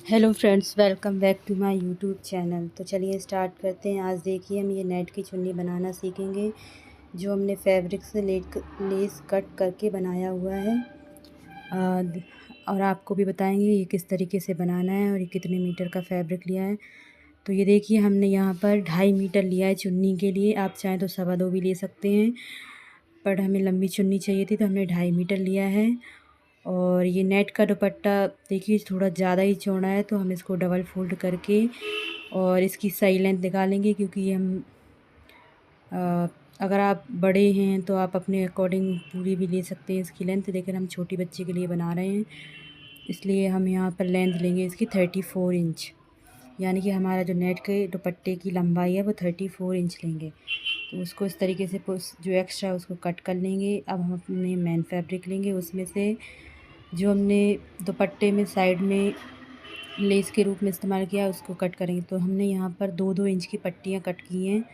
Hello friends, welcome back to my YouTube channel. तो चलिए start करते हैं। आज देखिए हम ये नेट की चुन्नी बनाना सीखेंगे जो हमने फैब्रिक से लेस कट करके बनाया हुआ है। और आपको भी बताएंगे ये किस तरीके से बनाना है और ये कितने मीटर का फैब्रिक लिया है। तो ये देखिए हमने यहाँ पर 2.5 मीटर लिया है चुन्नी के लिए। आप चाहें तो 2.25 भी ले सकते हैं, पर हमें लंबी चुन्नी चाहिए थी तो हमने 2.5 मीटर लिया है। और ये नेट का दुपट्टा देखिए थोड़ा ज़्यादा ही चौड़ा है, तो हम इसको डबल फोल्ड करके और इसकी सही लेंथ निकालेंगे, क्योंकि ये हम अ, अगर आप बड़े हैं तो आप अपने अकॉर्डिंग पूरी भी ले सकते हैं इसकी लेंथ, लेकिन हम छोटी बच्ची के लिए बना रहे हैं इसलिए हम यहाँ पर लेंथ लेंगे इसकी 34 इंच। यानी कि हमारा जो नेट के दुपट्टे की लंबाई है वो 34 इंच लेंगे। तो उसको इस तरीके से जो एक्स्ट्रा है उसको कट कर लेंगे। अब हम अपने मेन फैब्रिक लेंगे, उसमें से जो हमने दुपट्टे में साइड में लेस के रूप में इस्तेमाल किया उसको कट करेंगे। तो हमने यहाँ पर 2-2 इंच की पट्टियाँ कट की हैं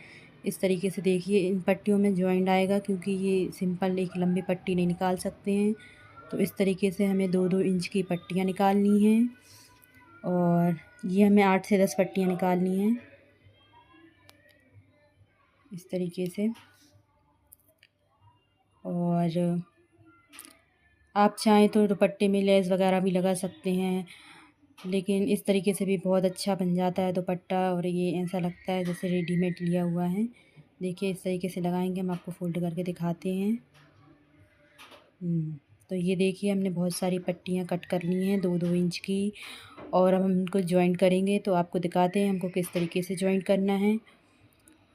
इस तरीके से। देखिए इन पट्टियों में जॉइंट आएगा, क्योंकि ये सिंपल एक लंबी पट्टी नहीं निकाल सकते हैं। तो इस तरीके से हमें 2-2 इंच की पट्टियाँ निकालनी हैं और ये हमें 8 से 10 पट्टियाँ निकालनी हैं इस तरीके से। और आप चाहें तो दुपट्टे में लेस वगैरह भी लगा सकते हैं, लेकिन इस तरीके से भी बहुत अच्छा बन जाता है दुपट्टा और ये ऐसा लगता है जैसे रेडीमेड लिया हुआ है। देखिए इस तरीके से लगाएंगे, हम आपको फोल्ड करके दिखाते हैं। तो ये देखिए हमने बहुत सारी पट्टियाँ कट कर ली हैं 2-2 इंच की। और अब हम इनको जॉइंट करेंगे, तो आपको दिखाते हैं हमको किस तरीके से जॉइंट करना है।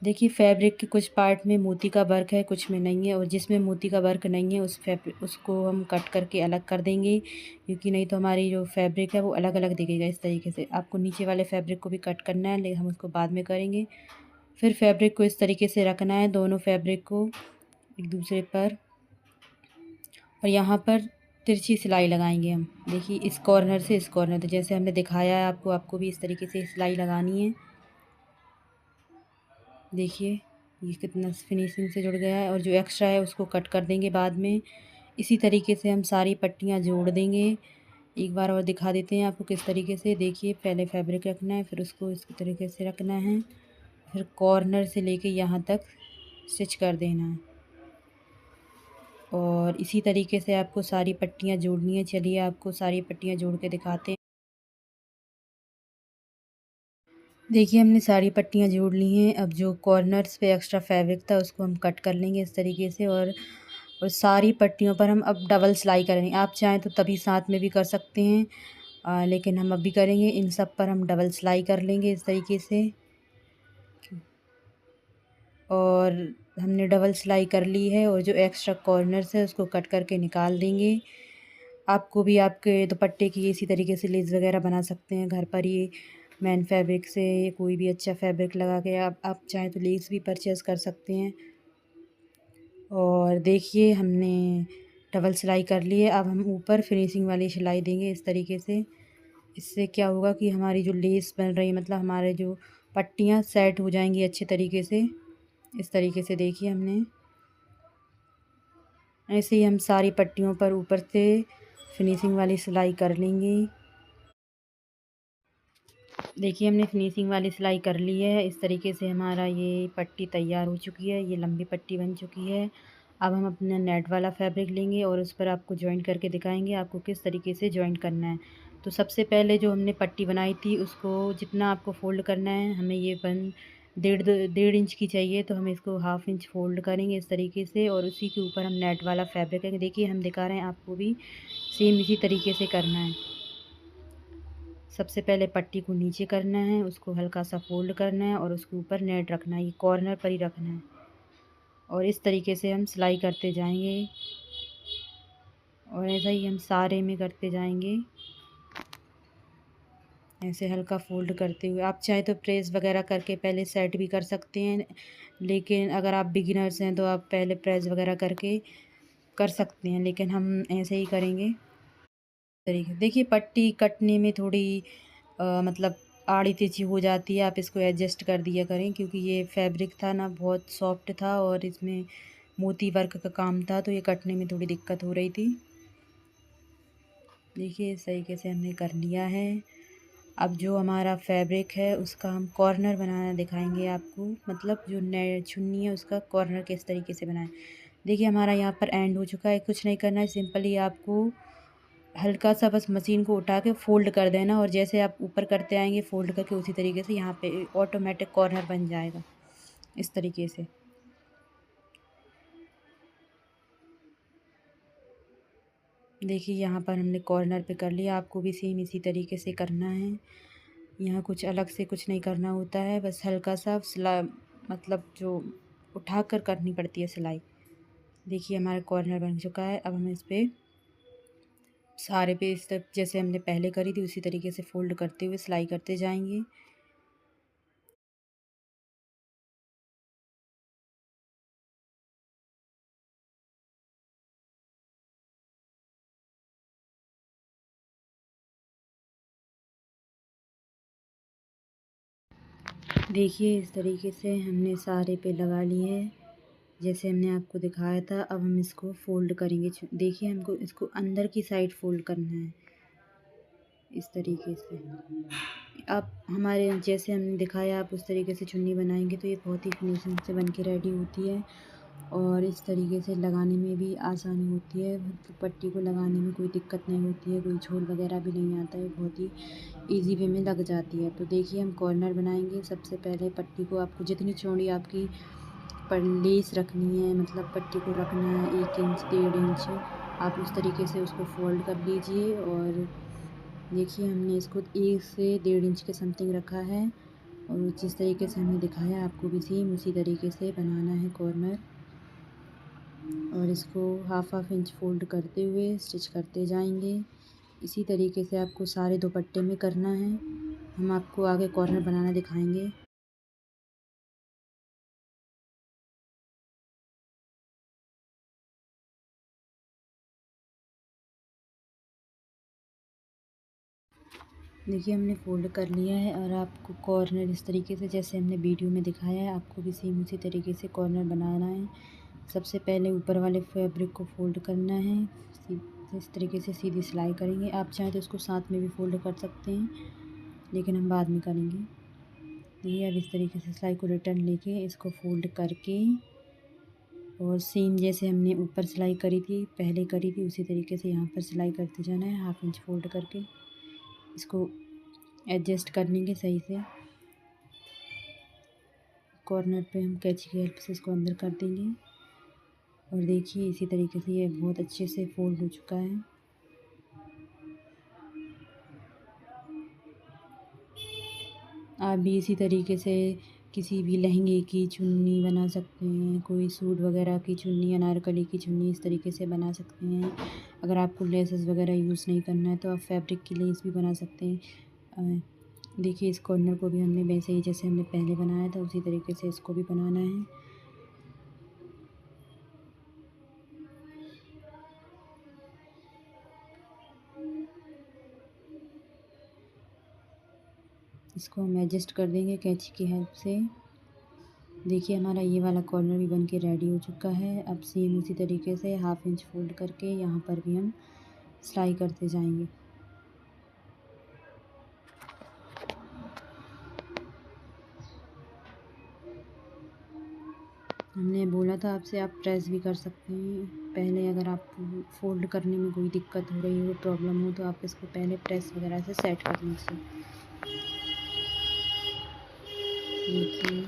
देखिए फैब्रिक के कुछ पार्ट में मोती का वर्क है, कुछ में नहीं है, और जिसमें मोती का वर्क नहीं है उसको हम कट करके अलग कर देंगे, क्योंकि नहीं तो हमारी जो फैब्रिक है वो अलग अलग दिखेगा इस तरीके से। आपको नीचे वाले फैब्रिक को भी कट करना है, लेकिन हम उसको बाद में करेंगे। फिर फैब्रिक को इस तरीके से रखना है, दोनों फैब्रिक को एक दूसरे पर, और यहाँ पर तिरछी सिलाई लगाएंगे हम। देखिए इस कॉर्नर से इस कॉर्नर तक, जैसे हमने दिखाया है आपको भी इस तरीके से सिलाई लगानी है। देखिए ये कितना फिनिशिंग से जुड़ गया है, और जो एक्स्ट्रा है उसको कट कर देंगे बाद में। इसी तरीके से हम सारी पट्टियाँ जोड़ देंगे। एक बार और दिखा देते हैं आपको किस तरीके से। देखिए पहले फैब्रिक रखना है, फिर उसको इस तरीके से रखना है, फिर कॉर्नर से लेके यहाँ तक स्टिच कर देना है, और इसी तरीके से आपको सारी पट्टियाँ जोड़नी है। चलिए आपको सारी पट्टियाँ जोड़ के दिखाते हैं। देखिए हमने सारी पट्टियाँ जोड़ ली हैं। अब जो कॉर्नर्स पे एक्स्ट्रा फैब्रिक था उसको हम कट कर लेंगे इस तरीके से, और सारी पट्टियों पर हम अब डबल सिलाई करेंगे। आप चाहें तो तभी साथ में भी कर सकते हैं, लेकिन हम अभी करेंगे। इन सब पर हम डबल सिलाई कर लेंगे इस तरीके से, और हमने डबल सिलाई कर ली है, और जो एक्स्ट्रा कॉर्नर्स है उसको कट करके निकाल देंगे। आपको भी आपके दुपट्टे की इसी तरीके से लेस वगैरह बना सकते हैं घर पर ही। मैन फैब्रिक से कोई भी अच्छा फैब्रिक लगा के आप चाहें तो लेस भी परचेज़ कर सकते हैं। और देखिए हमने डबल सिलाई कर ली है। अब हम ऊपर फिनिशिंग वाली सिलाई देंगे इस तरीके से। इससे क्या होगा कि हमारी जो लेस बन रही है, मतलब हमारे जो पट्टियाँ सेट हो जाएंगी अच्छे तरीके से इस तरीके से। देखिए हमने ऐसे ही हम सारी पट्टियों पर ऊपर से फिनिशिंग वाली सिलाई कर लेंगे। देखिए हमने फिनिशिंग वाली सिलाई कर ली है। इस तरीके से हमारा ये पट्टी तैयार हो चुकी है, ये लंबी पट्टी बन चुकी है। अब हम अपना नेट वाला फैब्रिक लेंगे और उस पर आपको जॉइंट करके दिखाएंगे आपको किस तरीके से जॉइंट करना है। तो सबसे पहले जो हमने पट्टी बनाई थी उसको जितना आपको फ़ोल्ड करना है, हमें ये 1.5 इंच की चाहिए, तो हम इसको 1/2 इंच फ़ोल्ड करेंगे इस तरीके से, और उसी के ऊपर हम नेट वाला फैब्रिक है। देखिए हम दिखा रहे हैं, आपको भी सेम इसी तरीके से करना है। सबसे पहले पट्टी को नीचे करना है, उसको हल्का सा फोल्ड करना है और उसके ऊपर नेट रखना है, ये कॉर्नर पर ही रखना है, और इस तरीके से हम सिलाई करते जाएंगे, और ऐसा ही हम सारे में करते जाएंगे, ऐसे हल्का फोल्ड करते हुए। आप चाहे तो प्रेस वगैरह करके पहले सेट भी कर सकते हैं, लेकिन अगर आप बिगिनर्स हैं तो आप पहले प्रेस वगैरह करके कर सकते हैं, लेकिन हम ऐसे ही करेंगे तरीके। देखिए पट्टी कटने में थोड़ी मतलब आड़ी तिरछी हो जाती है, आप इसको एडजस्ट कर दिया करें, क्योंकि ये फैब्रिक था ना बहुत सॉफ्ट था और इसमें मोती वर्क का काम था, तो ये कटने में थोड़ी दिक्कत हो रही थी। देखिए इस तरीके से हमने कर लिया है। अब जो हमारा फैब्रिक है उसका हम कॉर्नर बनाना दिखाएंगे आपको, मतलब जो चुन्नी है उसका कॉर्नर किस तरीके से बनाएं। देखिए हमारा यहाँ पर एंड हो चुका है। कुछ नहीं करना है, सिंपली आपको हल्का सा बस मशीन को उठा के फ़ोल्ड कर देना, और जैसे आप ऊपर करते आएंगे फ़ोल्ड करके उसी तरीके से यहाँ पे ऑटोमेटिक कॉर्नर बन जाएगा इस तरीके से। देखिए यहाँ पर हमने कॉर्नर पे कर लिया, आपको भी सेम इसी तरीके से करना है। यहाँ कुछ अलग से कुछ नहीं करना होता है, बस हल्का सा सिला मतलब जो उठा कर करनी पड़ती है सिलाई। देखिए हमारा कॉर्नर बन चुका है। अब हम इस पे सारे पे इस तरह जैसे हमने पहले करी थी उसी तरीके से फ़ोल्ड करते हुए सिलाई करते जाएंगे। देखिए इस तरीके से हमने सारे पे लगा लिए है जैसे हमने आपको दिखाया था। अब हम इसको फ़ोल्ड करेंगे। देखिए हमको इसको अंदर की साइड फ़ोल्ड करना है इस तरीके से। आप हमारे जैसे हमने दिखाया आप उस तरीके से चुन्नी बनाएंगे तो ये बहुत ही फिनिशिंग से बन के रेडी होती है, और इस तरीके से लगाने में भी आसानी होती है। मतलब पट्टी को लगाने में कोई दिक्कत नहीं होती है, कोई झोल वगैरह भी नहीं आता है, बहुत ही इजी वे में लग जाती है। तो देखिए हम कॉर्नर बनाएंगे। सबसे पहले पट्टी को आपको जितनी चौड़ी आपकी पर लेस रखनी है, मतलब पट्टी को रखना है 1 इंच 1.5 इंच, आप उस तरीके से उसको फ़ोल्ड कर लीजिए। और देखिए हमने इसको 1 से 1.5 इंच के समथिंग रखा है, और जिस तरीके से हमने दिखाया आपको भी सेम उसी तरीके से बनाना है कॉर्नर। और इसको हाफ इंच फ़ोल्ड करते हुए स्टिच करते जाएंगे। इसी तरीके से आपको सारे दुपट्टे में करना है। हम आपको आगे कॉर्नर बनाना दिखाएंगे। देखिए हमने फ़ोल्ड कर लिया है, और आपको कॉर्नर इस तरीके से जैसे हमने वीडियो में दिखाया है आपको भी सेम उसी तरीके से कॉर्नर बनाना है। सबसे पहले ऊपर वाले फैब्रिक को फ़ोल्ड करना है, इस तरीके से सीधी सिलाई करेंगे। आप चाहें तो इसको साथ में भी फ़ोल्ड कर सकते हैं, लेकिन हम बाद में करेंगे। ये अब इस तरीके से सिलाई को रिटर्न लेके इसको फ़ोल्ड करके, और सेम जैसे हमने ऊपर सिलाई करी थी पहले करी थी उसी तरीके से यहाँ पर सिलाई करते जाना है, हाफ इंच फ़ोल्ड करके इसको एडजस्ट कर लेंगे सही से। कॉर्नर पे हम कैंची की हेल्प से इसको अंदर कर देंगे, और देखिए इसी तरीके से ये बहुत अच्छे से फोल्ड हो चुका है। आप भी इसी तरीके से किसी भी लहंगे की चुन्नी बना सकते हैं, कोई सूट वगैरह की चुन्नी, अनारकली की चुन्नी इस तरीके से बना सकते हैं। अगर आपको लेसेस वगैरह यूज़ नहीं करना है तो आप फैब्रिक की लेस भी बना सकते हैं। देखिए इस कॉर्नर को भी हमने वैसे ही जैसे हमने पहले बनाया था उसी तरीके से इसको भी बनाना है। इसको हम एडजस्ट कर देंगे कैंची की हेल्प से। देखिए हमारा ये वाला कॉर्नर भी बन के रेडी हो चुका है। अब सेम उसी तरीके से हाफ इंच फोल्ड करके यहाँ पर भी हम सिलाई करते जाएंगे। हमने बोला था आपसे आप प्रेस भी कर सकते हैं पहले, अगर आप फोल्ड करने में कोई दिक्कत हो रही हो, प्रॉब्लम हो, तो आप इसको पहले प्रेस वगैरह से सेट कर लीजिए। देखिए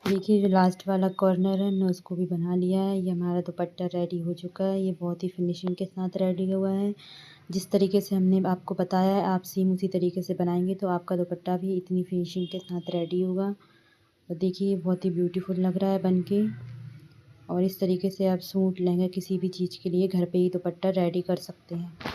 देखिए जो लास्ट वाला कॉर्नर है हमने उसको भी बना लिया है। ये हमारा दुपट्टा रेडी हो चुका है। ये बहुत ही फिनिशिंग के साथ रेडी हुआ है। जिस तरीके से हमने आपको बताया है आप सेम उसी तरीके से बनाएंगे तो आपका दुपट्टा भी इतनी फिनिशिंग के साथ रेडी होगा। और देखिए बहुत ही ब्यूटीफुल लग रहा है बनके। और इस तरीके से आप सूट लहंगा किसी भी चीज़ के लिए घर पे ही दुपट्टा रेडी कर सकते हैं।